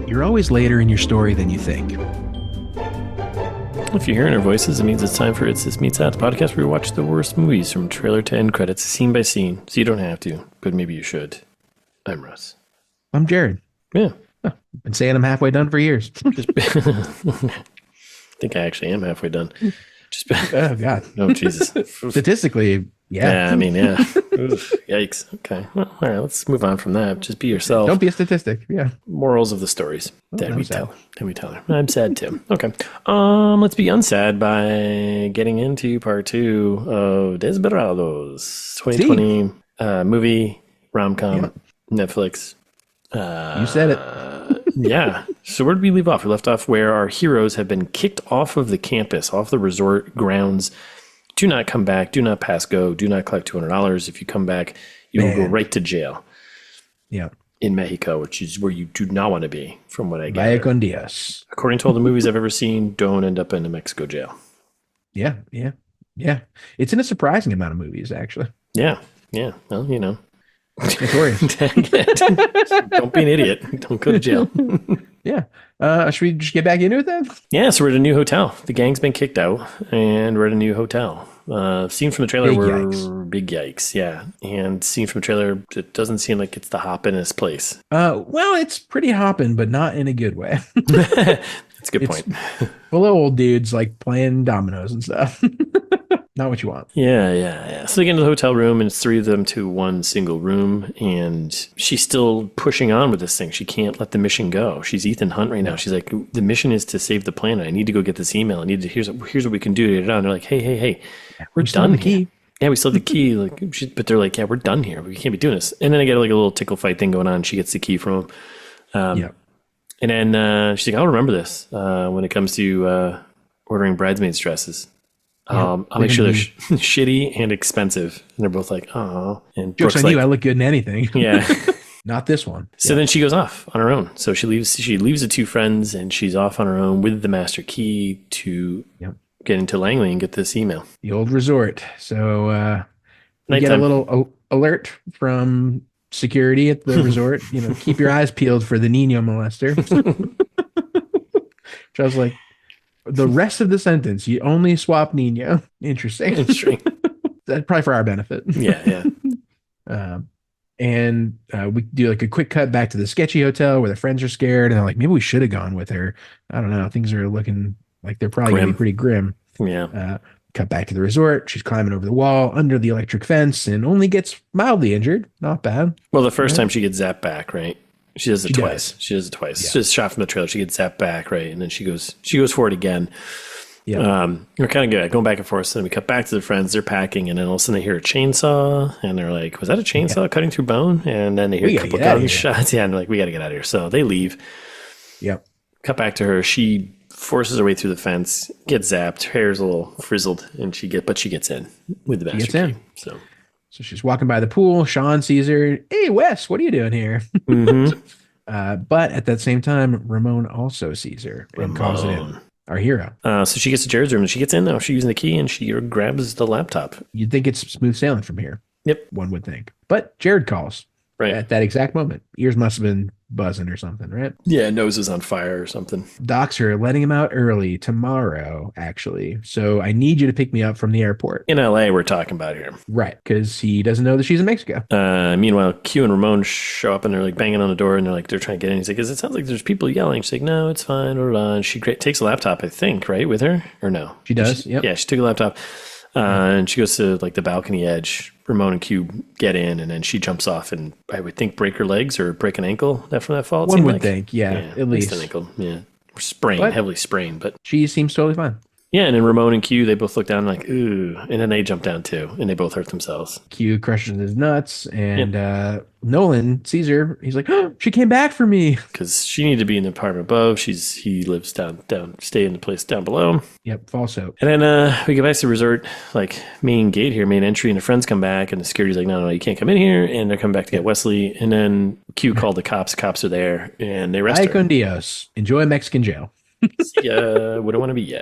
You're always later in your story than you think. If you're hearing our voices, it means it's time for It's This Meets That, the podcast where we watch the worst movies from trailer to end credits, scene by scene. So you don't have to, but maybe you should. I'm Russ. I'm Jared. Yeah. Been saying I'm halfway done for years. I think I actually am halfway done. Oh, God. Oh, Jesus. Statistically, yeah. I mean, yeah. Oof, yikes. Okay. Well, all right, let's move on from that. Just be yourself. Don't be a statistic. Yeah. Morals of the stories. Then we sad. tell her. I'm sad too. Okay. Let's be unsad by getting into part 2 of Desperados, 2020 movie, rom-com, Netflix. You said it. Yeah. So where did we leave off? We left off where our heroes have been kicked off of the campus, off the resort grounds. Do not come back. Do not pass go. Do not collect $200. If you come back, you will go right to jail. Yeah. In Mexico, which is where you do not want to be, from what I get. Vaya con Dios. According to all the movies I've ever seen, don't end up in a Mexico jail. Yeah. It's in a surprising amount of movies, actually. Yeah. Well, you know. Notorious. Don't be an idiot. Don't go to jail. Yeah. Should we just get back into it then? Yeah, so we're at a new hotel. The gang's been kicked out, and we're at a new hotel. Scene from the trailer big yikes. Yeah. And scene from the trailer, it doesn't seem like it's the hoppinest place. Well, it's pretty hopping, but not in a good way. That's a good point. Full of old dudes like playing dominoes and stuff. Not what you want. Yeah. So they get into the hotel room, and it's 3 of them to one single room, and she's still pushing on with this thing. She can't let the mission go. She's Ethan Hunt right now. She's like, the mission is to save the planet. I need to go get this email. Here's what we can do. And they're like, hey, we're done here. Yeah, we still have the key. But they're like, yeah, we're done here. We can't be doing this. And then they get like a little tickle fight thing going on. She gets the key from him. And then she's like, I'll remember this when it comes to ordering bridesmaids dresses. I'll make sure they're shitty and expensive. And they're both like, oh. And Jokes on you, I look good in anything. Yeah. Not this one. So then she goes off on her own. So she leaves the 2 friends, and she's off on her own with the master key to get into Langley and get this email. The old resort. So you get a little alert from security at the resort. Keep your eyes peeled for the Nino molester. Which I was like, the rest of the sentence, you only swap Nino. Interesting. That's probably for our benefit. Yeah. And we do like a quick cut back to the sketchy hotel where the friends are scared, and they're like, maybe we should have gone with her. I don't know. Things are looking like they're probably going to be pretty grim. Yeah. Cut back to the resort. She's climbing over the wall under the electric fence and only gets mildly injured. Not bad. Well, the first time she gets zapped back, right? She does it twice. She does it twice. Yeah. It's just shot from the trailer. She gets zapped back, right? And then she goes for it again. Yeah. We're kind of good at going back and forth. So then we cut back to the friends. They're packing, and then all of a sudden they hear a chainsaw, and they're like, "Was that a chainsaw cutting through bone?" And then they hear a couple gunshots. Yeah, and they're like, "We got to get out of here." So they leave. Yep. Cut back to her. She forces her way through the fence, gets zapped. Her hair's a little frizzled, and she gets in with the master key. So she's walking by the pool. Sean sees her. Hey, Wes, what are you doing here? Mm-hmm. But at that same time, Ramon also sees her and calls it in. Our hero. So she gets to Jared's room, and she gets in now. She's using the key, and she grabs the laptop. You'd think it's smooth sailing from here. Yep. One would think. But Jared calls. Right. At that exact moment. Ears must have been buzzing or something, right? Yeah, nose is on fire or something. Docs are letting him out early tomorrow, actually. So I need you to pick me up from the airport. In LA, we're talking about here. Right, because he doesn't know that she's in Mexico. Meanwhile, Q and Ramon show up, and they're like banging on the door, and they're trying to get in. He's like, "Because it sounds like there's people yelling." She's like, "No, it's fine." And she takes a laptop, I think, right, with her? Or no? She does, yep. Yeah, she took a laptop. And she goes to like the balcony edge. Ramon and Q get in, and then she jumps off and I would think break her legs or break an ankle from that fall. One would think, yeah, at least an ankle, yeah, heavily sprained, but she seems totally fine. Yeah, and then Ramon and Q, they both look down like, ooh, and then they jump down too, and they both hurt themselves. Q crushes his nuts, and Nolan sees her. He's like, oh, she came back for me. Because she needed to be in the apartment above. He lives stay in the place down below. Yep, false hope. And then we get back to the resort, like main gate here, main entry, and the friends come back, and the security's like, no, you can't come in here, and they're coming back to get Wesley, and then Q called the cops. Cops are there, and they arrest her. Ay con Dios. Enjoy Mexican jail. Yeah, wouldn't want to be,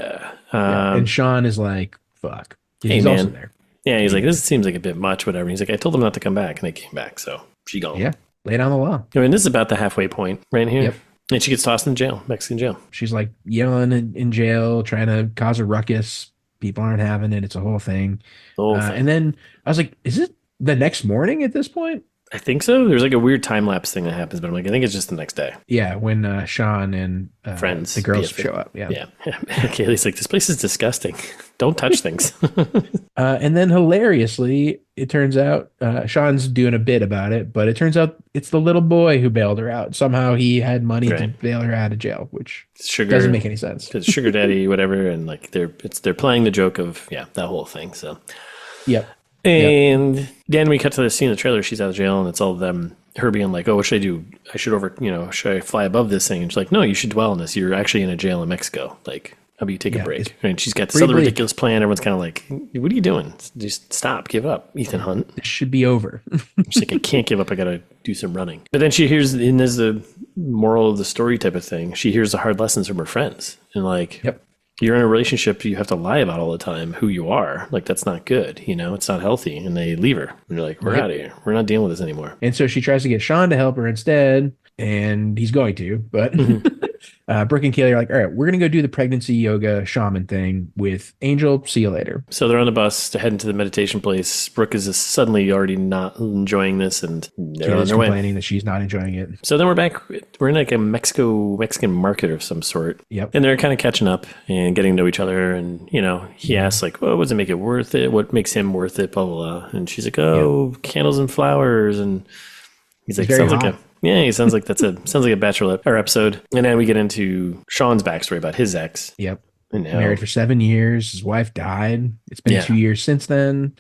and Sean is like, fuck. Hey, he's man. also there. Yeah, he's like, this seems like a bit much, whatever. He's like, I told them not to come back, and they came back, so she gone. Yeah, lay down the law. I mean, this is about the halfway point right here. Yep. And she gets tossed in jail, Mexican jail. She's like yelling in jail, trying to cause a ruckus. People aren't having it. It's a whole thing. The whole thing. And then I was like, is it the next morning at this point? I think so. There's like a weird time lapse thing that happens, but I'm like, I think it's just the next day. Yeah, when Sean and friends, the girls show up. Yeah. Kaylee's like, this place is disgusting. Don't touch things. And then hilariously, it turns out Sean's doing a bit about it, but it turns out it's the little boy who bailed her out. Somehow he had money to bail her out of jail, which doesn't make any sense. Because sugar daddy, whatever, and like they're playing the joke of that whole thing. So yep. And then we cut to the scene in the trailer. She's out of jail, and it's all of them. Her being like, "Oh, what should I do? I should should I fly above this thing?" And she's like, "No, you should dwell on this. You're actually in a jail in Mexico. Like, how about you take a break?" And she's got this other ridiculous plan. Everyone's kind of like, "What are you doing? Just stop, give up, Ethan Hunt. This should be over." She's like, "I can't give up. I got to do some running." But then she hears, and there's the moral of the story type of thing. She hears the hard lessons from her friends, and like, you're in a relationship, you have to lie about all the time who you are. Like, that's not good. It's not healthy. And they leave her. And you're like, we're out of here. We're not dealing with this anymore. And so she tries to get Sean to help her instead. And he's going to. But Brooke and Kaylee are like, all right, we're going to go do the pregnancy yoga shaman thing with Angel. See you later. So they're on the bus to head into the meditation place. Brooke is suddenly already not enjoying this. And they're on their way. Complaining that she's not enjoying it. So then we're back. We're in like a Mexican market of some sort. Yep. And they're kind of catching up and getting to know each other. And, he asks like, well, what does it make it worth it? What makes him worth it? Blah, blah, blah. And she's like, candles and flowers. And he's like, sounds hot. He sounds like sounds like a Bachelorette or episode. And then we get into Sean's backstory about his ex. Yep. And married for 7 years. His wife died. It's been 2 years since then.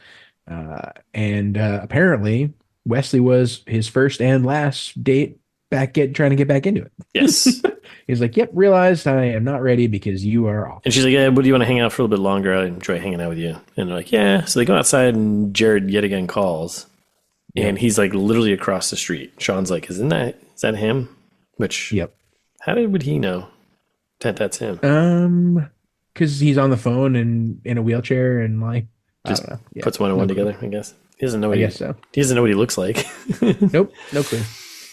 And apparently Wesley was his first and last date trying to get back into it. Yes. He's like, yep, realized I am not ready because you are off. And she's like, yeah, but do you want to hang out for a little bit longer? I enjoy hanging out with you. And they're like, yeah. So they go outside and Jared yet again calls. And he's like literally across the street. Sean's like, is that him? Which, how would he know that that's him? Because he's on the phone and in a wheelchair and like, just I don't know. Yeah, puts one and one together, I guess. He doesn't know what I guess so. He doesn't know what he looks like. Nope, no clue.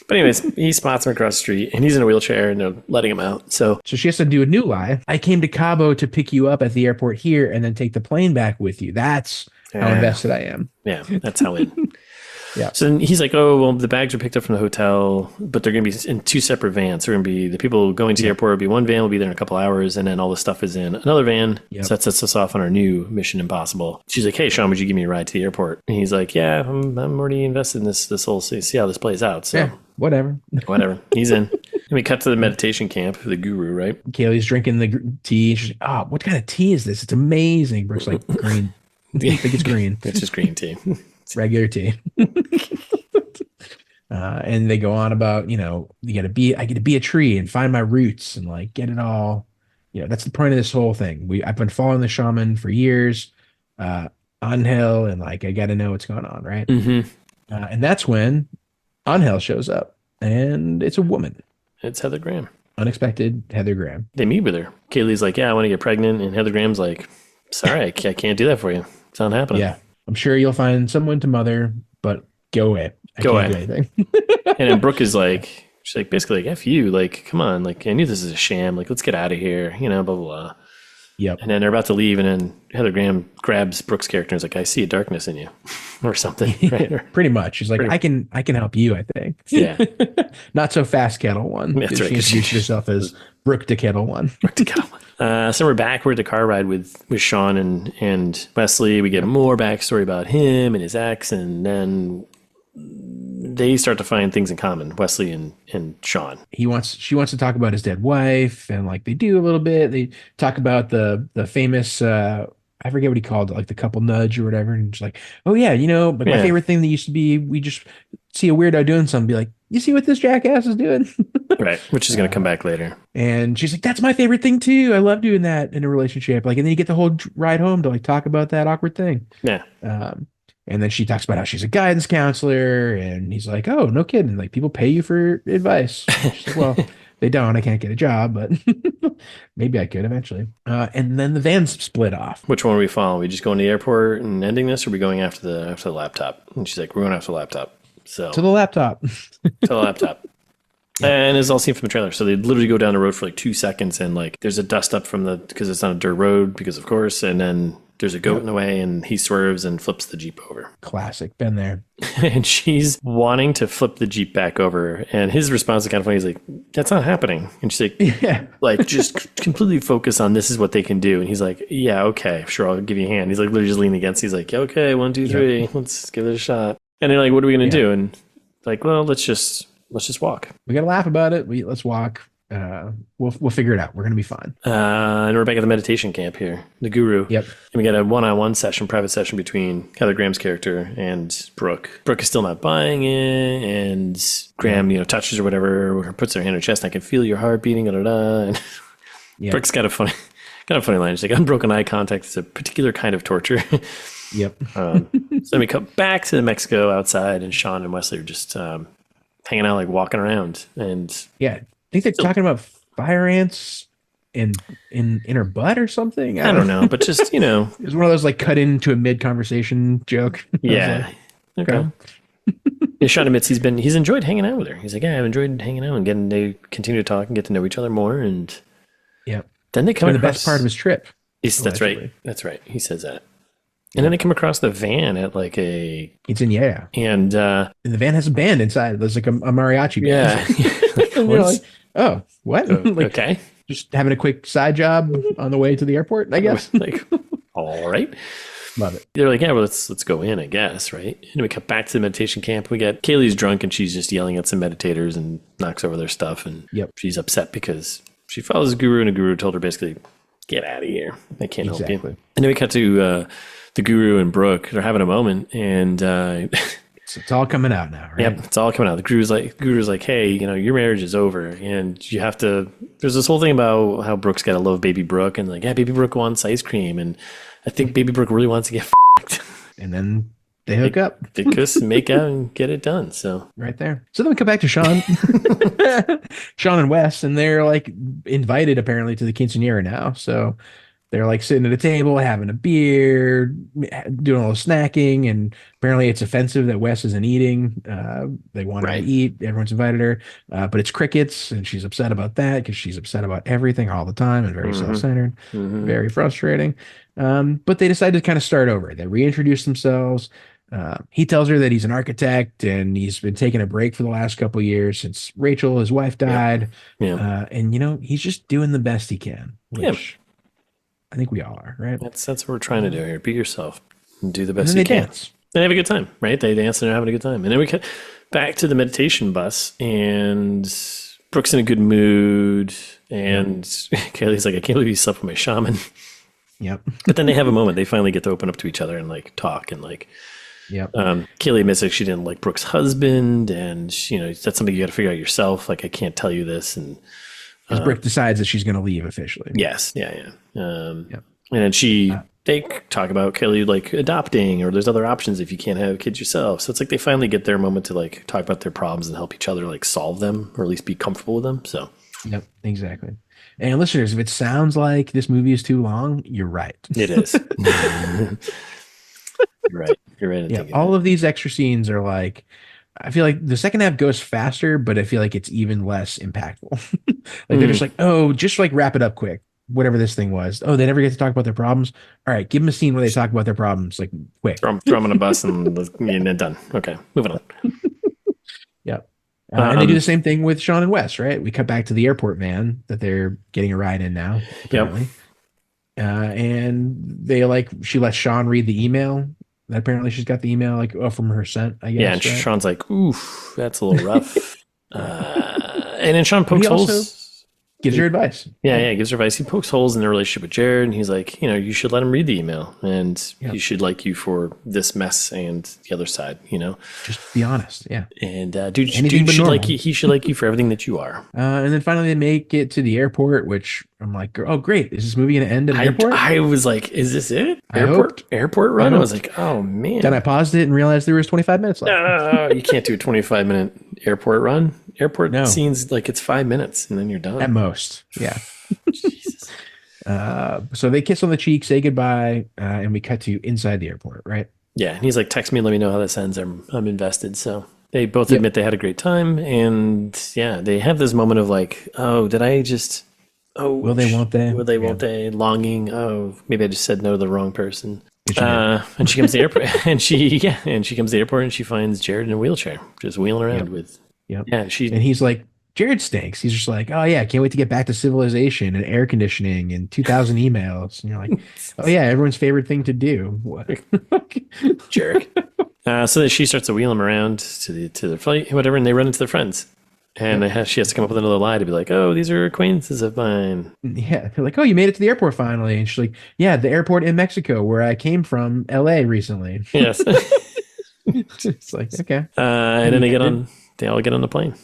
But anyways, he spots him across the street and he's in a wheelchair and they're letting him out. So she has to do a new lie. I came to Cabo to pick you up at the airport here and then take the plane back with you. That's how invested I am. Yeah, that's how it. Yeah. So then he's like, oh, well, the bags are picked up from the hotel, but they're going to be in two separate vans. They're going to be the people going to the airport will be one van, will be there in a couple hours, and then all the stuff is in another van. Yep. So that sets us off on our new Mission Impossible. She's like, hey, Sean, would you give me a ride to the airport? And he's like, yeah, I'm already invested in this whole, see how this plays out. So yeah, whatever. He's in. And we cut to the meditation camp, the guru, right? Kaylee's drinking the tea. She's like, oh, what kind of tea is this? It's amazing. Brooke's like, green. I think it's green. It's just green tea. It's regular tea. And they go on about, I get to be a tree and find my roots and like get it all. That's the point of this whole thing. I've been following the shaman for years, Angel, and like I got to know what's going on, right? Mm-hmm. And that's when Angel shows up, and it's a woman. It's Heather Graham. Unexpected Heather Graham. They meet with her. Kaylee's like, yeah, I want to get pregnant, and Heather Graham's like, sorry, I can't do that for you. It's not happening. Yeah, I'm sure you'll find someone to mother, but go away. I can't do anything. And then Brooke is like, she's like, basically like, F you, like, come on, like, I knew this is a sham, like, let's get out of here, blah, blah, blah. Yep. And then they're about to leave, and then Heather Graham grabs Brooke's character and is like, I see a darkness in you, or something. Right? Pretty much. She's like, I can help you, I think. Yeah. Not so fast, Kettle One. That's right. She introduced herself as Brooke to Kettle One. Brooke to Kettle One. So we're back. We're at the car ride with Sean and Wesley. We get more backstory about him and his ex, and then they start to find things in common, Wesley and Sean. She wants to talk about his dead wife, and like they do a little bit. They talk about the famous I forget what he called it, like the couple nudge or whatever. And she's like, oh yeah, my favorite thing that used to be, we just see a weirdo doing something, be like, you see what this jackass is doing? Right. Which is going to come back later. And she's like, that's my favorite thing too. I love doing that in a relationship. Like, and then you get the whole ride home to like talk about that awkward thing. Yeah. And then she talks about how she's a guidance counselor, and he's like, oh, no kidding. Like, people pay you for advice. She's like, well, They don't. I can't get a job, but maybe I could eventually. And then the van's split off Which one are we following? We just going to the airport and ending this, or are we going after the laptop? And she's like, we're going after the laptop. So to the laptop. to the laptop. And it's all seen from the trailer. So they literally go down the road for like 2 seconds, and like there's a dust up because it's on a dirt road, because of course, and then there's a goat in the way, and he swerves and flips the Jeep over. Classic. Been there. And she's wanting to flip the Jeep back over, and his response is kind of funny. He's like, that's not happening. And she's like, Yeah. like just completely focus on this is what they can do. And he's like, yeah, okay, sure, I'll give you a hand. He's like literally just leaning against. He's like, okay, 1, 2, 3, let's give it a shot. And they're like, what are we gonna do? And like, well, let's just walk. We got to laugh about it. Let's walk. We'll figure it out. We're going to be fine. And we're back at the meditation camp here, the guru. Yep. And we got a one-on-one session, private session between Heather Graham's character and Brooke. Brooke is still not buying it, and Graham, touches her, whatever, or puts her hand on her chest. I can feel your heart beating. Da, da, da. And Brooke's got a funny line. She's like, unbroken eye contact is a particular kind of torture. Yep. So then we come back to Mexico outside, and Sean and Wesley are just hanging out, like walking around, and I think they're talking about fire ants in her butt or something. I don't know, but just it was one of those like cut into a mid conversation joke. Yeah. Like, okay. Yeah, Sean admits he's enjoyed hanging out with her. He's like, yeah, I've enjoyed hanging out and they continue to talk and get to know each other more, and then they come across the best part of his trip. That's right. That's right. He says that. And then they come across the van at like a quinceañera. And the van has a band inside. There's like a mariachi band. Yeah. And you're like, oh, what? Like, okay. Just having a quick side job on the way to the airport, I guess. Like, all right. Love it. They're like, yeah, well, let's go in, I guess, right? And we cut back to the meditation camp. We got Kaylee's drunk, and she's just yelling at some meditators and knocks over their stuff. And she's upset because she follows a guru, and a guru told her basically, get out of here. I can't help you. And then we cut to the guru and Brooke. They're having a moment, and it's all coming out now, right? Yep, it's all coming out. The guru's like, hey, your marriage is over, and you have to. There's this whole thing about how Brooke's got to love Baby Brooke, and like, yeah, Baby Brooke wants ice cream, and I think Baby Brooke really wants to get f***ed. And then they hook up. They kiss and make out and get it done. So right there. So then we come back to Sean, Sean and Wes, and they're like invited apparently to the quinceañera now. So they're like sitting at a table, having a beer, doing a little snacking, and apparently it's offensive that Wes isn't eting. They want her to eat. Everyone's invited her, but it's crickets, and she's upset about that because she's upset about everything all the time and very self-centered, very frustrating. But they decide to kind of start over. They reintroduce themselves. He tells her that he's an architect and he's been taking a break for the last couple of years since Rachel, his wife, died. And he's just doing the best he can, which I think we all are, right? That's what we're trying to do here. Be yourself and do the best you can. Dance. They have a good time, right? They dance and they're having a good time. And then we get back to the meditation bus, and Brooke's in a good mood, and Kaylee's like, I can't believe you slept with my shaman. Yep. But then they have a moment. They finally get to open up to each other and like talk, and like Kaylee admits that she didn't like Brooke's husband, and that's something you got to figure out yourself. Like, I can't tell you this. And Brooke decides that she's going to leave officially. Yes. Yeah. And then they talk about Kaylee like adopting, or there's other options if you can't have kids yourself. So it's like they finally get their moment to like talk about their problems and help each other like solve them, or at least be comfortable with them. So yep, exactly. And listeners, if it sounds like this movie is too long, you're right. It is. You're right. You're right. Yeah, all of these extra scenes are like, I feel like the second half goes faster, but I feel like it's even less impactful. Like they're just like, oh, just like wrap it up quick. Whatever this thing was. Oh, they never get to talk about their problems. All right, give them a scene where they talk about their problems, like quick. Throw them on a bus and then done. Okay, moving on. Yep. And they do the same thing with Sean and Wes, right? We cut back to the airport van that they're getting a ride in now, apparently. Yep. And she lets Sean read the email. Apparently she's got the email from her sent, I guess. Yeah, and right? Sean's like, oof, that's a little rough. And then Sean pokes holes. Gives her advice. Yeah, gives her advice. He pokes holes in the relationship with Jared, and he's like, you should let him read the email, and he should like you for this mess and the other side, Just be honest, yeah. And dude should like you. He should like you for everything that you are. And then finally they make it to the airport, which I'm like, oh great, is this movie going to end at an airport? I was like, is this it? Airport run? I was like, oh man. Then I paused it and realized there was 25 minutes left. No, you can't do a 25-minute airport run. Airport No, scenes, like it's 5 minutes and then you're at done. most. Yeah. Jesus. So they kiss on the cheek, say goodbye, and we cut to inside the airport, right? Yeah, and he's like, text me, let me know how this ends. I'm invested. So they both Yep. admit they had a great time, and yeah, they have this moment of like, oh, did I just, Will they, won't they? will they, Yeah. won't they? Longing. Oh, maybe I just said no to the wrong person. Yes, you did. And she comes to the airport, and she comes to the airport, and she finds Jared in a wheelchair, just wheeling around Yep. with, Yep. yeah, she, And he's like, Jared stinks. He's just like, oh yeah, can't wait to get back to civilization and air conditioning and 2,000 emails. And you're like, oh yeah, everyone's favorite thing to do. What? jerk. So that she starts to wheel him around to the flight, whatever, and they run into their friends. And she has to come up with another lie to be like, oh, these are acquaintances of mine. Yeah, they're like, oh, you made it to the airport finally. And she's like, yeah, the airport in Mexico where I came from, LA recently. Yes. It's like, okay. And then they all get on the plane.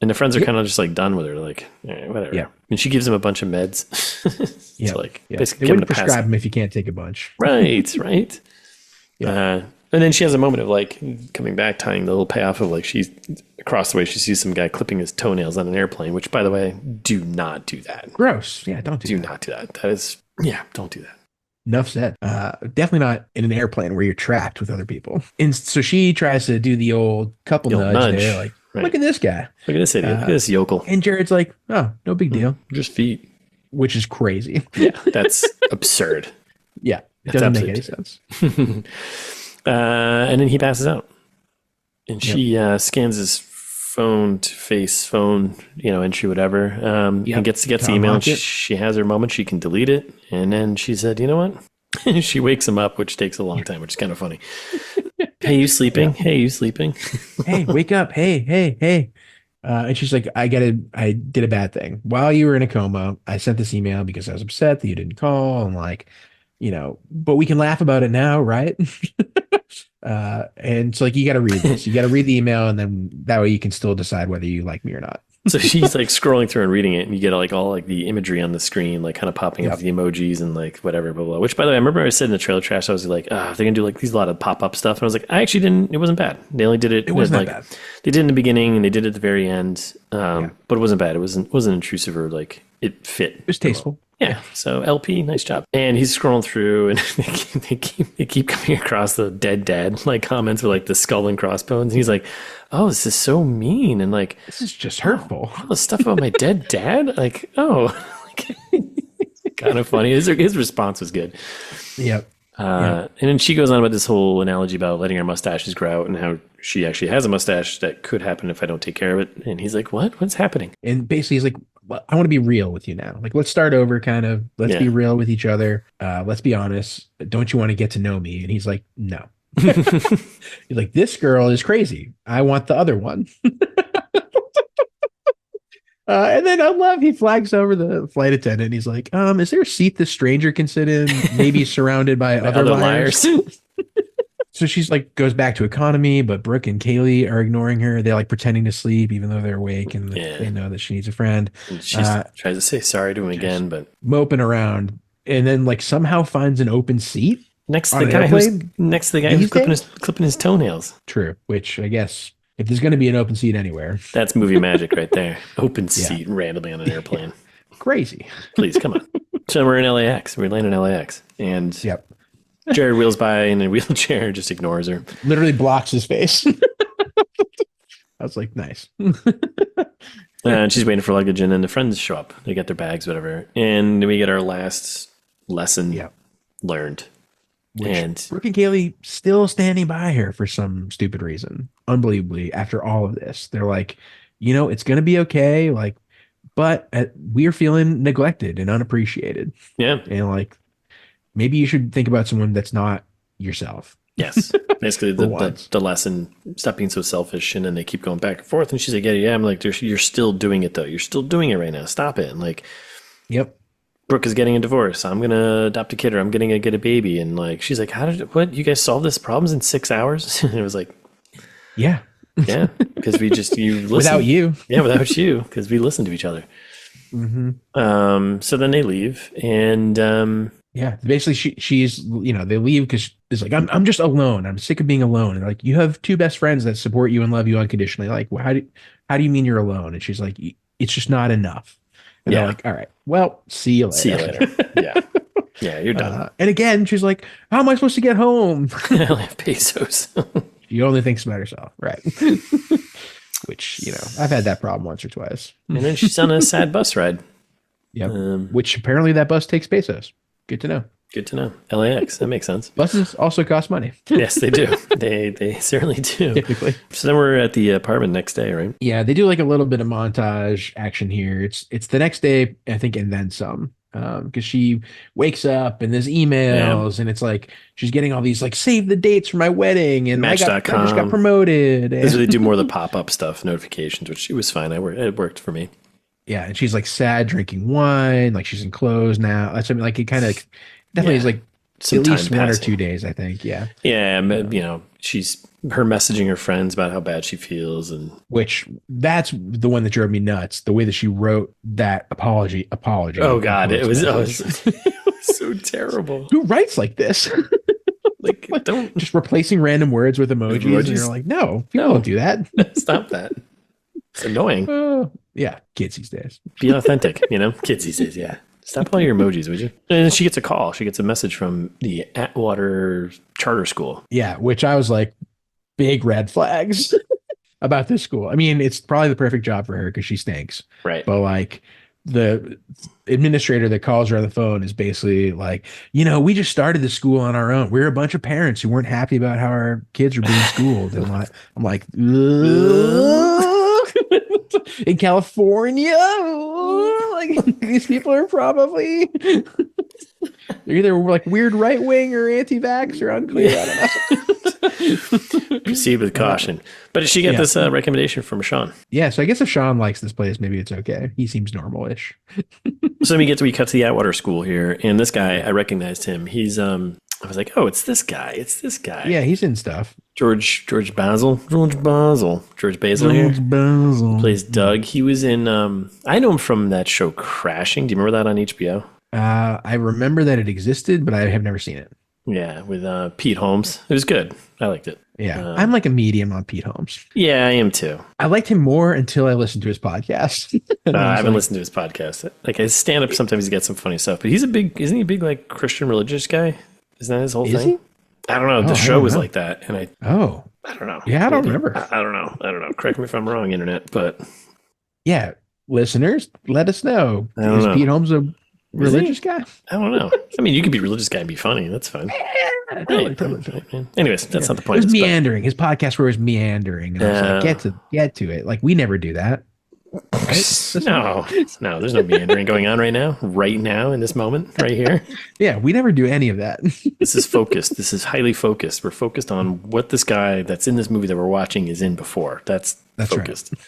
And the friends are kind of just like done with her, like, all right, whatever. Yeah. And she gives him a bunch of meds. Yeah. Like, Yeah. basically They give him wouldn't to pass. prescribe them if you can't take a bunch. Right, right. Yeah. And then she has a moment of like coming back, tying the little payoff of like she's across the way. She sees some guy clipping his toenails on an airplane, which, by the way, do not do that. Gross. Yeah, don't Do that. not do that. That is, yeah, don't do that. Enough said. Definitely not in an airplane where you're trapped with other people. And so she tries to do the old couple The old nudge nudge. there, like, Right. look at this guy. Look at this idiot. Look at this yokel. And Jared's like, oh, no big deal, Just feet. which is crazy. Yeah, that's absurd. Yeah, it That's doesn't make any absolutely sense. And then he passes out. And she scans his phone, entry, whatever, and gets the email. And she has her moment. She can delete it. And then she said, you know what? She wakes him up, which takes a long time, which is kind of funny. Hey, you sleeping? Yeah. Hey, you sleeping? Hey, wake up. Hey. And she's like, I did a bad thing. While you were in a coma, I sent this email because I was upset that you didn't call. And like, but we can laugh about it now, right? And so like, you got to read this. You got to read the email, and then that way you can still decide whether you like me or not. So she's like scrolling through and reading it, and you get like all like the imagery on the screen, like kind of popping up the emojis and like whatever, blah, blah, blah. Which, by the way, I remember I said in the trailer trash, I was like, they're gonna do like these a lot of pop up stuff, and I was like, I actually didn't. It wasn't bad. They only did it. It wasn't like, that bad. They did it in the beginning, and they did it at the very end. But it wasn't bad. It wasn't intrusive, or like it fit. It was tasteful. Yeah. So LP, nice job. And he's scrolling through, and they keep coming across the dead dad like comments with like the skull and crossbones. And he's like, oh, this is so mean, and like this is just hurtful. All the stuff about my dead dad, like, oh, kind of funny. His response was good. Yep. And then she goes on about this whole analogy about letting our mustaches grow out and how she actually has a mustache that could happen if I don't take care of it. And he's like, what? What's happening? And basically he's like, well, I want to be real with you now. Like, let's start over, kind of. Let's be real with each other. Let's be honest. Don't you want to get to know me? And he's like, no. He's like, this girl is crazy. I want the other one. And then I love he flags over the flight attendant. And he's like, is there a seat the stranger can sit in? Maybe surrounded by other liars. So she's like, goes back to economy, but Brooke and Kaylee are ignoring her. They're like pretending to sleep, even though they're awake, and they know that she needs a friend. And she tries to say sorry to him again, but moping around, and then like somehow finds an open seat next to the guy who's clipping his toenails. True, which I guess if there's going to be an open seat anywhere, that's movie magic right there. Open seat randomly on an airplane. Crazy. Please come on. So we're in LAX. We land in LAX, and Jared wheels by in a wheelchair, just ignores her. Literally blocks his face. I was like, nice. And she's waiting for luggage, and then the friends show up. They get their bags, whatever. And we get our last lesson learned. And Brooke and Kaylee still standing by her for some stupid reason. Unbelievably, after all of this, they're like, it's going to be okay. Like, but we're feeling neglected and unappreciated. Yeah. And like, maybe you should think about someone that's not yourself. Yes. Basically, the lesson, stop being so selfish. And then they keep going back and forth. And she's like, yeah. I'm like, you're still doing it, though. You're still doing it right now. Stop it. And like, yep. Brooke is getting a divorce. I'm going to adopt a kid, or I'm going to get a baby. And like, she's like, what? You guys solved this problems in 6 hours? And it was like, yeah, because we just, you listen. Without you. Yeah, without you, because we listen to each other. Mm-hmm. So then they leave, and Yeah, basically she's they leave because it's like I'm just alone. I'm sick of being alone. And like you have two best friends that support you and love you unconditionally. Like how do you mean you're alone? And she's like it's just not enough. And they're Yeah. like, all right, well, see you See you later. later. Yeah. Yeah, you're done. And again, she's like, how am I supposed to get home? I only have pesos. She only thinks about herself, right? Which I've had that problem once or twice. And then she's on a sad bus ride. Yep. Which apparently that bus takes pesos. Good to know. Good to know. LAX. That makes sense. Buses also cost money. Yes, they do. They certainly do. Typically. So then we're at the apartment next day, right? Yeah, they do like a little bit of montage action here. It's the next day, I think, and then some. Because she wakes up and there's emails and it's like she's getting all these like save the dates for my wedding and I just got promoted. They really do more of the pop-up stuff, notifications, which it was fine. It worked for me. Yeah, and she's like sad drinking wine, like she's in clothes now. That's something like it kind of definitely is like some at least time 1 or passing. 2 days, I think. Yeah. Yeah, she's her messaging her friends about how bad she feels, and which that's the one that drove me nuts. The way that she wrote that apology. Oh God, it was so terrible. Who writes like this? Like don't just replacing random words with emojis. And you're like, no, people don't do that. Stop that. It's annoying. Yeah, kids these days. Be authentic, Kids these days, yeah. Stop all your emojis, would you? And then she gets a call. She gets a message from the Atwater Charter School. Yeah, which I was like, big red flags about this school. I mean, it's probably the perfect job for her because she stinks. Right. But like the administrator that calls her on the phone is basically like, we just started the school on our own. We're a bunch of parents who weren't happy about how our kids were being schooled. And I'm like, in California, like these people are probably they're either like weird right wing or anti-vax or unclear. I don't know. Proceed with caution. But did she get this recommendation from Sean? Yeah, so I guess if Sean likes this place, maybe it's okay. He seems normal-ish. So we cut to the Atwater School here, and this guy, I recognized him. He's I was like, oh, it's this guy. Yeah, he's in stuff. George Basil here. Plays Doug. He was in I know him from that show Crashing. Do you remember that on HBO? I remember that it existed, but I have never seen it. Yeah, with Pete Holmes. It was good. I liked it. Yeah, I'm like a medium on Pete Holmes. Yeah, I am too. I liked him more until I listened to his podcast. I haven't listened to his podcast. Like his stand up, sometimes he gets some funny stuff, but isn't he a big like Christian religious guy? Isn't that his whole thing? I don't know. The show was like that, and I don't know. Yeah, I don't remember. I don't know. Correct me if I'm wrong, internet, but yeah, listeners, let us know. Is Pete Holmes a religious guy? I don't know. I mean, you could be a religious guy and be funny. That's fine. Totally. Anyways, that's not the point. It was meandering. His podcast was meandering. And I was like, get to it. Like, we never do that. Right? No, there's no meandering going on right now, in this moment, right here. Yeah, we never do any of that. This is focused. This is highly focused. We're focused on what this guy that's in this movie that we're watching is in before. That's focused. Right.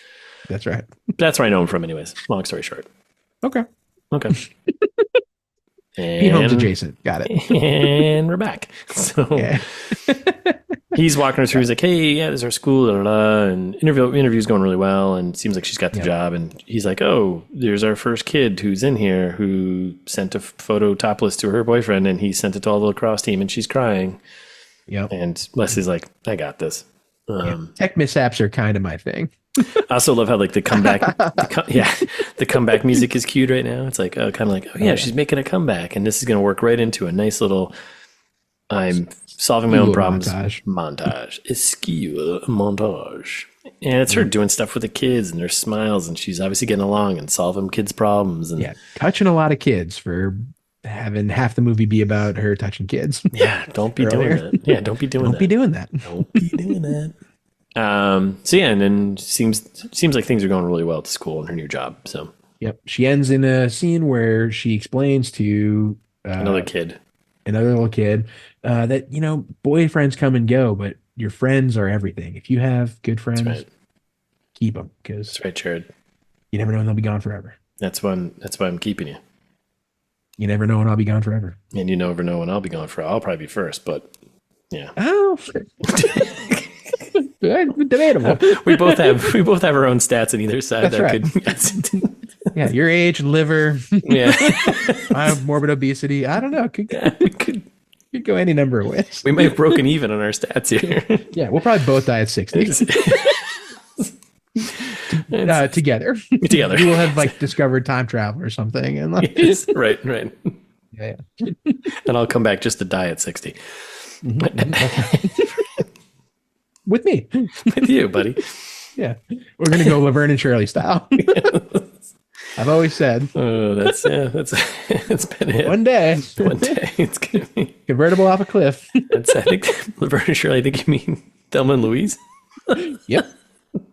That's right. That's where I know him from anyways. Long story short. Okay. Pete Holmes adjacent. Got it. And we're back. So he's walking her through. He's like, hey, yeah, this is our school. Blah, blah, blah. And interview's going really well. And seems like she's got the job. And he's like, oh, there's our first kid who's in here who sent a photo topless to her boyfriend. And he sent it to all the lacrosse team. And she's crying. Yep. And Leslie's like, I got this. Tech mishaps are kind of my thing. I also love how like the comeback, the comeback music is cued right now. It's like kind of like, she's making a comeback, and this is going to work right into a nice little I'm solving my own problems montage. Esquive montage, and it's her doing stuff with the kids and their smiles, and she's obviously getting along and solving kids' problems and touching a lot of kids for having half the movie be about her touching kids. Yeah, don't be doing that. Yeah, don't be doing that. Don't be doing that. Don't be doing that. So yeah, and then seems like things are going really well at the school and her new job. So yep, she ends in a scene where she explains to another little kid, that boyfriends come and go, but your friends are everything. If you have good friends, keep them, because that's right, Jared. You never know when they'll be gone forever. That's why I'm keeping you. You never know when I'll be gone forever, and you never know when I'll be gone forever. I'll probably be first, but yeah. Oh. Debatable. We both have our own stats on either side. That's right. Yeah, your age, liver, Yeah. I have morbid obesity. I don't know. Could go any number of ways. We might have broken even on our stats here. Yeah, we'll probably both die at 60. Together. Together. We will have like discovered time travel or something. And like, Yes, right. yeah. And I'll come back just to die at 60. With me. With you, buddy. Yeah. We're going to go Laverne and Shirley style. I've always said. Oh, that's been it. One day it's going to be convertible off a cliff. I think Laverne and Shirley, I think you mean Thelma and Louise. Yep.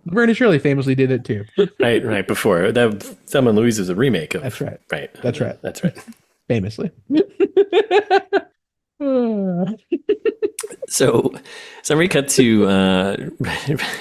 Laverne and Shirley famously did it too. Right before. That Thelma and Louise is a remake of. That's right. Right. That's right. That's right. Famously. So summary cut to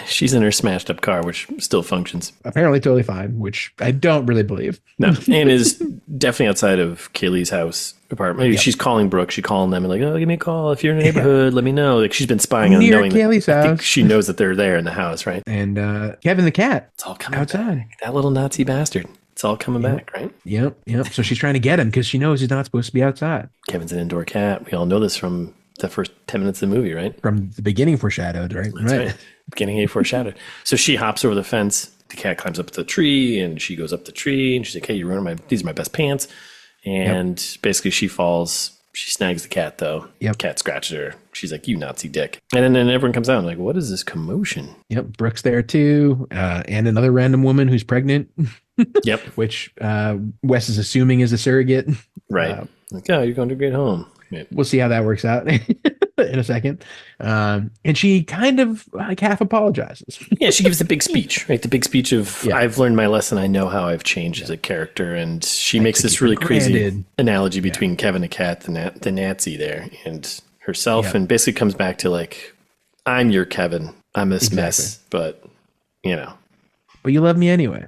she's in her smashed up car, which still functions. Apparently totally fine, which I don't really believe. No, and is definitely outside of Kaylee's house apartment. She's calling Brooke. She's calling them and like, oh, give me a call if you're in the neighborhood. Let me know. Like she's been spying on knowing Kaylee's house. I think she knows that they're there in the house, right? And Kevin the cat. It's all coming outside. back. That little Nazi bastard. It's all coming back, right? Yep. So she's trying to get him because she knows he's not supposed to be outside. Kevin's an indoor cat. We all know this from the first 10 minutes of the movie, right? From the beginning foreshadowed, right? That's right. Beginning A foreshadowed. So she hops over the fence. The cat climbs up the tree and she goes up the tree and she's like, hey, you ruined these are my best pants. And basically she falls. She snags the cat though. Yep. Cat scratches her. She's like, you Nazi dick. And then everyone comes out and like, what is this commotion? Yep. Brooke's there too. And another random woman who's pregnant. Yep. Which Wes is assuming is a surrogate. Right. Like, oh, you're going to a great home. Yeah. We'll see how that works out in a second. And she kind of like half apologizes. Yeah, she gives the big speech, right? The big speech of I've learned my lesson. I know how I've changed as a character. And she makes this really crazy analogy between Kevin the cat, the Nazi there, and herself. And basically comes back to like, I'm your Kevin. I'm this mess, but you know. But you love me anyway.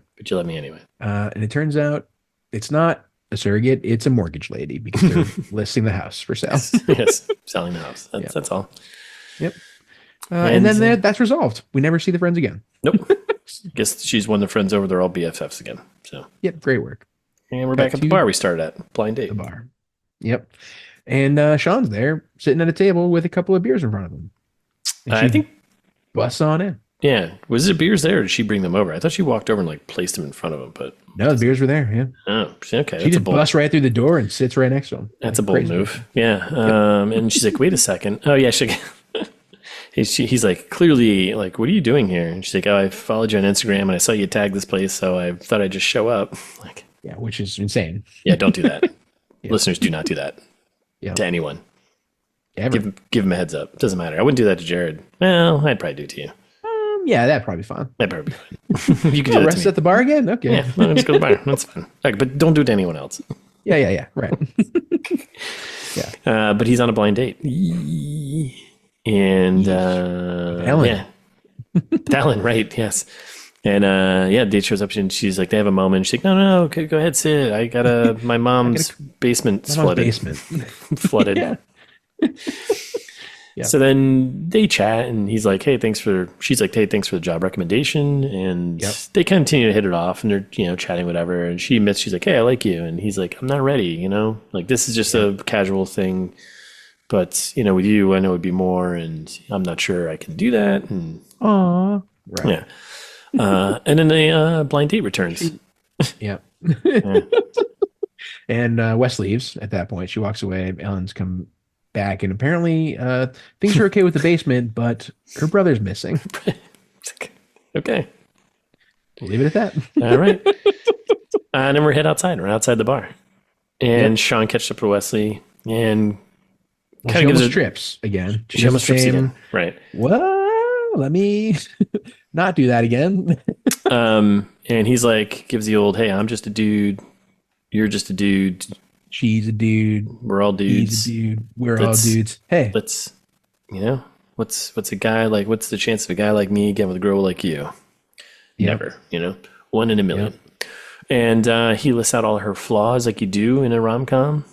And it turns out it's not a surrogate, it's a mortgage lady because they're listing the house for sale. Yes, selling the house. That's all. Yep. And then that's resolved. We never see the friends again. Nope. Guess she's won the friends over. They're all BFFs again. So. Yep. Great work. And we're back at the bar we started at. Blind date. The bar. Yep. And Sean's there sitting at a table with a couple of beers in front of him. I think busts on in. Yeah. Was it beers there or did she bring them over? I thought she walked over and like placed them in front of him, but no, the beers were there. Yeah. Oh, okay. She just busts right through the door and sits right next to him. That's a bold move. Yeah. And she's like, wait a second. Oh yeah. He's like, clearly like, what are you doing here? And she's like, oh, I followed you on Instagram and I saw you tag this place. So I thought I'd just show up. Like, yeah, which is insane. Yeah. Don't do that. Listeners, do not do that to anyone. Ever. Give him a heads up. Doesn't matter. I wouldn't do that to Jared. Well, I'd probably do it to you. Yeah, that'd probably be fun. That'd probably be fun. You can do that rest at the bar again? Okay. Yeah, no, just go to the bar. That's fine. Okay, but don't do it to anyone else. Yeah. Right. Yeah. But he's on a blind date. And Ellen. Yeah. Ellen, right, yes. And date shows up and she's like, they have a moment. She's like, no, okay, go ahead, sit. I gotta my mom's basement's flooded. Flooded. Yeah. So then they chat and she's like, hey, thanks for the job recommendation. And they continue to hit it off and they're, chatting, whatever. And she admits, she's like, hey, I like you. And he's like, I'm not ready, like this is just a casual thing. But, with you, I know it'd be more and I'm not sure I can do that. And right. Yeah. And then the blind date returns. Yeah. And Wes leaves at that point. She walks away. Ellen's come back, and apparently things are okay with the basement, but her brother's missing. Okay. We'll leave it at that. All right. And then we're outside. We're outside the bar. And Sean catches up to Wesley and kind of gives trips again. She almost trips again. Right. Well, let me not do that again. And he's like, gives the old, hey, I'm just a dude. You're just a dude. She's a dude. We're all dudes. He's a dude. We're all dudes. Hey. Let's, what's a guy like, what's the chance of a guy like me getting with a girl like you? Never, 1 in a million. Yep. And he lists out all her flaws like you do in a rom-com.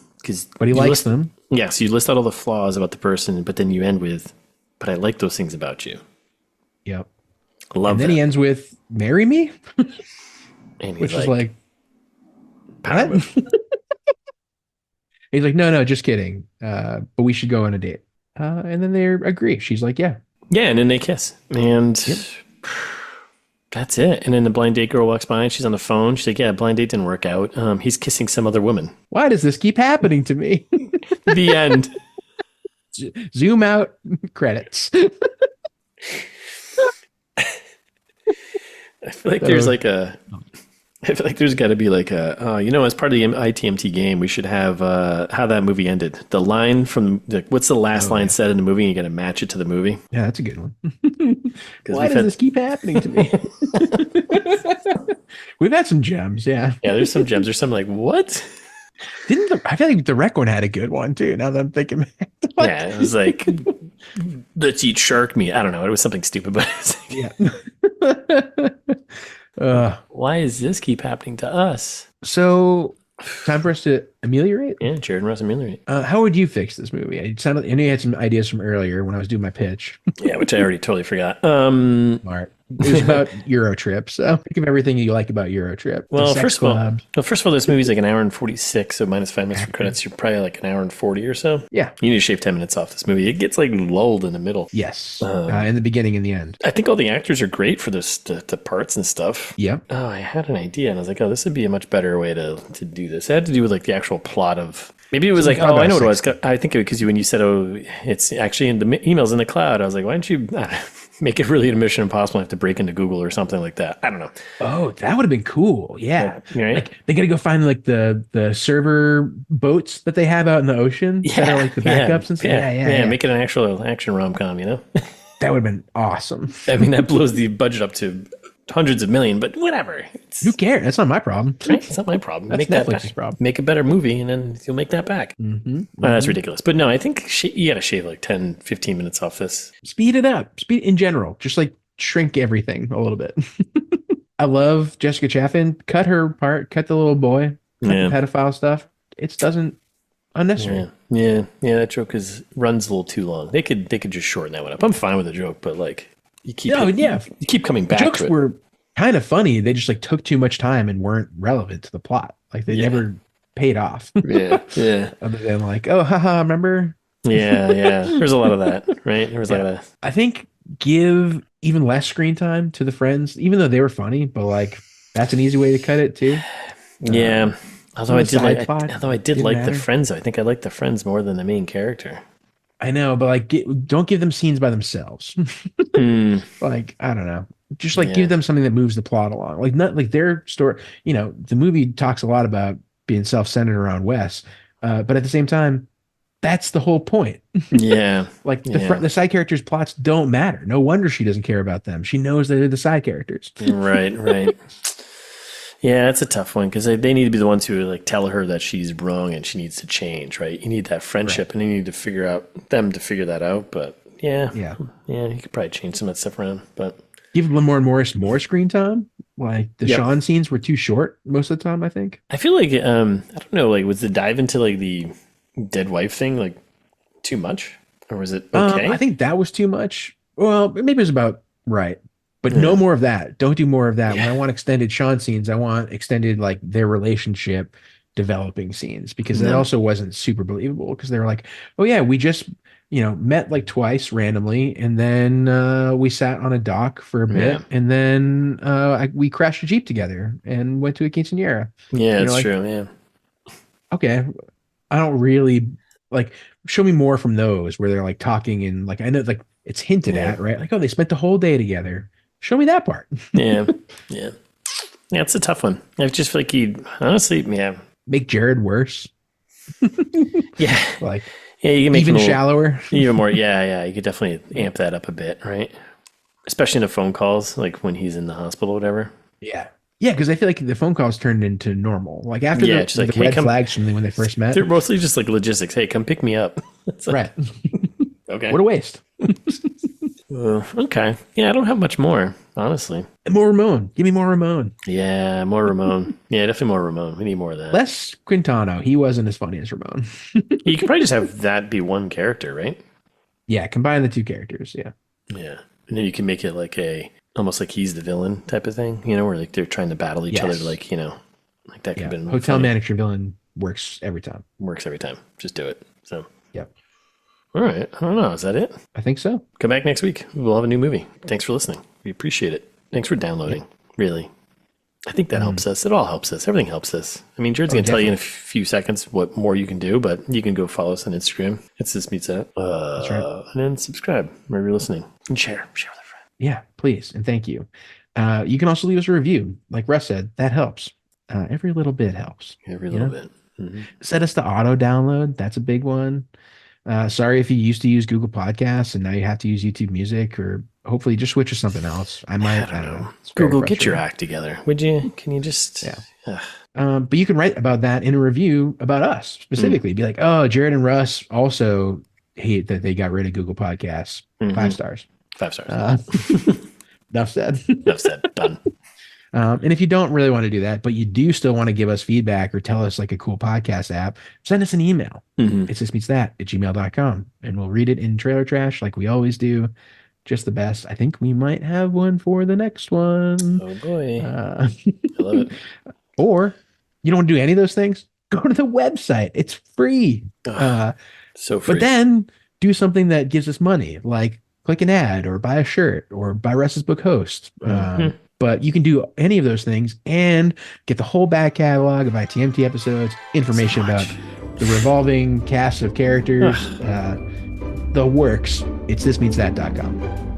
But he likes them. Yeah, so you list out all the flaws about the person, but then you end with, but I like those things about you. Yep. I love and then that. he ends with, marry me? And which is like, Power What? move. He's like, no, no, just kidding. But we should go on a date. And then they agree. She's like, yeah. Yeah, and then they kiss. And Yep. that's it. And then the blind date girl walks by and she's on the phone. She's like, yeah, blind date didn't work out. He's kissing some other woman. Why does this keep happening to me? The end. Zoom out credits. I feel like there's like a. I feel like there's got to be like a, as part of the ITMT game, we should have how that movie ended. The line from what's the last line said in the movie? And you got to match it to the movie. Yeah, that's a good one. Why does this keep happening to me? We've had some gems, yeah. Yeah, there's some gems. There's some like, what? I feel like the Wreck one had a good one too. Now that I'm thinking, yeah, it was like, let's eat shark meat. I don't know. It was something stupid, but yeah. Why does this keep happening to us? So, time for us to ameliorate. Yeah, Jared and Russ ameliorate. How would you fix this movie? I know you had some ideas from earlier when I was doing my pitch. Yeah, which I already totally forgot. Smart. It was about Euro Trip. So think of everything you like about Euro Trip. Well, first of all, this movie's like an hour and 46, so minus 5 minutes for credits. You're probably like an hour and 40 or so. Yeah. You need to shave 10 minutes off this movie. It gets like lulled in the middle. Yes. In the beginning and the end. I think all the actors are great for this, the parts and stuff. Yep. Oh, I had an idea and I was like, oh, this would be a much better way to do this. It had to do with like the actual plot of. Maybe it was like, oh, I know what it was. I think because when you said, oh, it's actually in the emails in the cloud, I was like, why don't you make it really a Mission Impossible and have to break into Google or something like that? I don't know. Oh, that would have been cool. Yeah. Right? Like they got to go find like the server boats that they have out in the ocean that are like the backups and stuff. Yeah. Make it an actual action rom-com, That would have been awesome. I mean, that blows the budget up to hundreds of million, but whatever. Who cares? That's not my problem. Right? It's not my problem. That's make Netflix's problem. Make a better movie, and then you'll make that back. Mm-hmm. That's ridiculous. But no, I think you got to shave like 10, 15 minutes off this. Speed it up. Speed in general. Just like shrink everything a little bit. I love Jessica Chaffin. Cut her part. Cut the little boy. Cut the pedophile stuff. It doesn't unnecessary. Yeah. That joke runs a little too long. They could just shorten that one up. I'm fine with the joke, but like you keep you keep coming back. The jokes to it. were kind of funny. They just like took too much time and weren't relevant to the plot. Like they never paid off. Yeah. Other than like, oh, haha, remember? Yeah. There's a lot of that, right? There was a lot of that. I think give even less screen time to the friends, even though they were funny, but like that's an easy way to cut it too. Yeah. Although I did like matter. the friends. I think I like the friends more than the main character. I know, but like don't give them scenes by themselves. Like, I don't know. Just like give them something that moves the plot along. Like not like their story, the movie talks a lot about being self-centered around Wes. But at the same time, that's the whole point. Yeah. Like the side characters' plots don't matter. No wonder she doesn't care about them. She knows they're the side characters. Right. Yeah, it's a tough one because they need to be the ones who like tell her that she's wrong and she needs to change, right? You need that friendship and you need to figure that out. But yeah, you could probably change some of that stuff around. But give Lamorne Morris more screen time. Like the Sean scenes were too short most of the time, I think. I feel like I don't know, like was the dive into like the dead wife thing like too much? Or was it okay? I think that was too much. Well, maybe it was about right. But no more of that. Don't do more of that. When I want extended Sean scenes, I want extended like their relationship developing scenes because that also wasn't super believable because they were like, oh yeah, we just met like twice randomly and then we sat on a dock for a bit and then we crashed a Jeep together and went to a quinceañera. Yeah, that's true. Yeah. Okay, I don't really like show me more from those where they're like talking and like I know like it's hinted at, right? Like, oh, they spent the whole day together. Show me that part. Yeah, it's a tough one. I just feel like you honestly, make Jared worse. Yeah, like you can make even shallower, even more. Yeah, you could definitely amp that up a bit, right? Especially in the phone calls, like when he's in the hospital or whatever. Yeah, because I feel like the phone calls turned into normal. Like after the red flags from when they first met, they're mostly just like logistics. Hey, come pick me up. Like, right. Okay. What a waste. Okay. Yeah, I don't have much more, honestly. More Ramon. Give me more Ramon. Yeah, more Ramon. Yeah, definitely more Ramon. We need more of that. Less Quintano. He wasn't as funny as Ramon. You could probably just have that be one character, right? Yeah, combine the two characters. Yeah. Yeah. And then you can make it like almost like he's the villain type of thing, where like they're trying to battle each other to like, Like that could have Yeah. been Hotel funny. manager villain works every time. Works every time. Just do it. So, Yep. all right. I don't know. Is that it? I think so. Come back next week. We'll have a new movie. Thanks for listening. We appreciate it. Thanks for downloading. Really. I think that helps us. It all helps us. Everything helps us. I mean, Jared's going to tell you in a few seconds what more you can do, but you can go follow us on Instagram. It's This Meets That. That's right. And then subscribe wherever you're listening. And share. Share with a friend. Yeah, please. And thank you. You can also leave us a review. Like Russ said, that helps. Every little bit helps. Every little bit. Mm-hmm. Set us to auto download. That's a big one. Sorry if you used to use Google Podcasts and now you have to use YouTube Music, or hopefully just switch to something else. I don't know. Google, get your act together. Would you? Can you just? Yeah. But you can write about that in a review about us specifically. Be like, oh, Jared and Russ also hate that they got rid of Google Podcasts. 5 stars. 5 stars. Enough said. Enough said. Done. And if you don't really want to do that, but you do still want to give us feedback or tell us like a cool podcast app, send us an email. It's thismeetsthat@gmail.com, and we'll read it in Trailer Trash like we always do. Just the best. I think we might have one for the next one. Oh boy. I love it. Or you don't want to do any of those things? Go to the website. It's free. So free. But then do something that gives us money, like click an ad or buy a shirt or buy Russ's book Host. But you can do any of those things and get the whole back catalog of ITMT episodes, information about the revolving cast of characters, the works. It's thismeansthat.com.